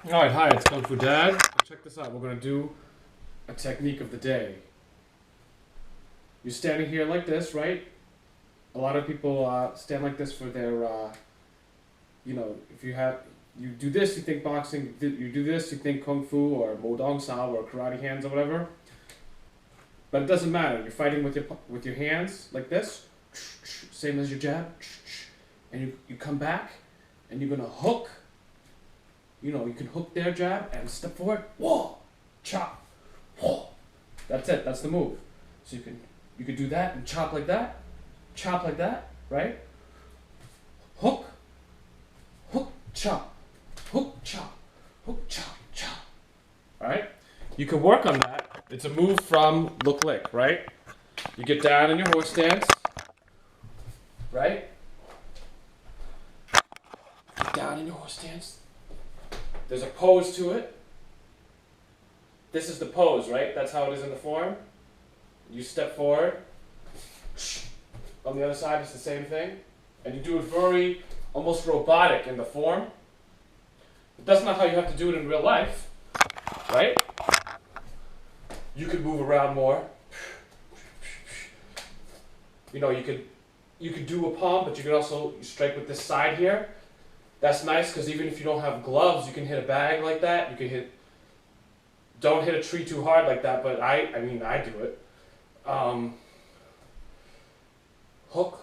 Alright, hi, it's Kung Fu Dad. Check this out. We're going to do a technique of the day. You're standing here like this, right? A lot of people stand like this for their, if you do this, you think boxing, you do this, you think Kung Fu or Mo Dong Sao or karate hands or whatever. But it doesn't matter. You're fighting with your hands like this, same as your jab, and you come back and you're going to hook. You can hook their jab and step forward. Whoa, chop, whoa. That's it. That's the move. So you can do that and chop like that, right? Hook, hook, chop, hook, chop, chop. All right. You can work on that. It's a move from Look Lick, right? You get down in your horse stance, right? Get down in your horse stance. There's a pose to it. This is the pose, right? That's how it is in the form. You step forward. On the other side, it's the same thing. And you do it very, almost robotic in the form. But that's not how you have to do it in real life, right? You could move around more. You could do a palm, but you could also strike with this side here. That's nice because even if you don't have gloves, you can hit a bag like that. You can don't hit a tree too hard like that, but I do it. Hook,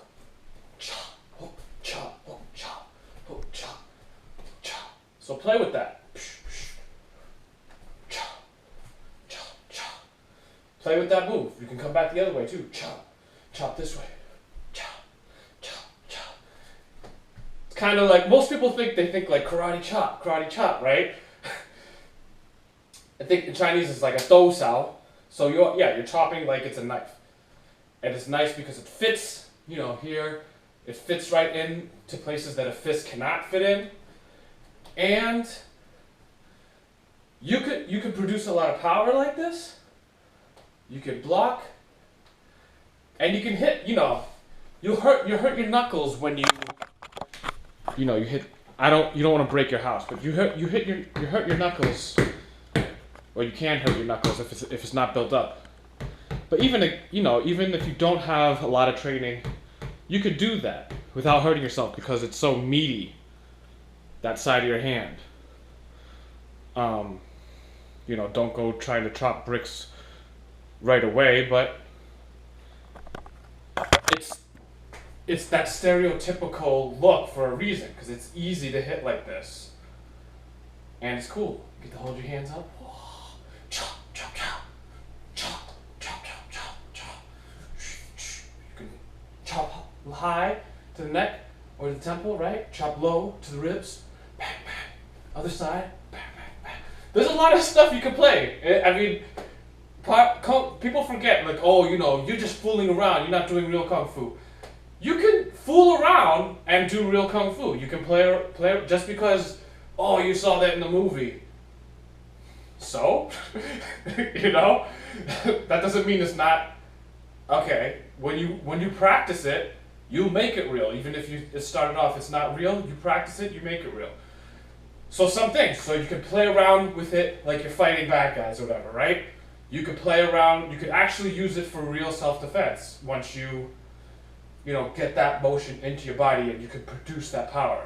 chop, hook, chop, hook, chop, hook, chop, chop. So play with that. Chop, chop, chop. Play with that move. You can come back the other way too. Chop, chop this way. Kind of like most people think like karate chop, right? I think in Chinese it's like a dou sao. So you're chopping like it's a knife, and it's nice because it fits. Here it fits right in to places that a fist cannot fit in, and you could produce a lot of power like this. You could block, and you can hit. You hurt your knuckles when you hit. You don't want to break your house, but you hurt your knuckles, or you can hurt your knuckles if it's not built up. But even if you don't have a lot of training, you could do that without hurting yourself because it's so meaty. That side of your hand. Don't go trying to chop bricks right away, but it's that stereotypical look for a reason, because it's easy to hit like this. And it's cool. You get to hold your hands up. Chop, chop, chop. Chop, chop, chop, chop, chop. You can chop high to the neck or the temple, right? Chop low to the ribs. Bang, bang. Other side. Bang, bang, bang. There's a lot of stuff you can play. People forget, like, you're just fooling around. You're not doing real Kung Fu. You can fool around and do real Kung Fu. You can play just because, you saw that in the movie. So, that doesn't mean it's not, okay. When you practice it, you make it real. Even if it started off, it's not real, you practice it, you make it real. So some things, so you can play around with it like you're fighting bad guys or whatever, right? You could play around, you could actually use it for real self-defense once you get that motion into your body and you can produce that power.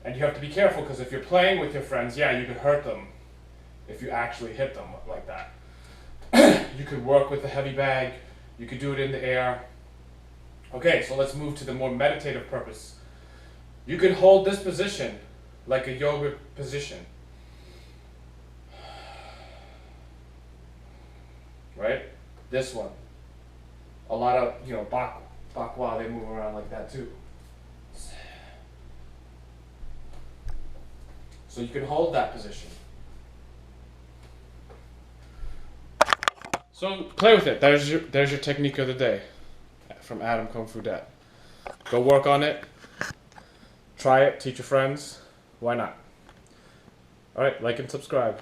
And you have to be careful because if you're playing with your friends, you could hurt them if you actually hit them like that. You could work with a heavy bag, you could do it in the air. Okay, so let's move to the more meditative purpose. You can hold this position like a yoga position. Right? This one. A lot of, Bakwa, they move around like that too. So you can hold that position. So play with it. There's your technique of the day from Adam Kung Fu Dad. Go work on it. Try it. Teach your friends. Why not? All right, like and subscribe.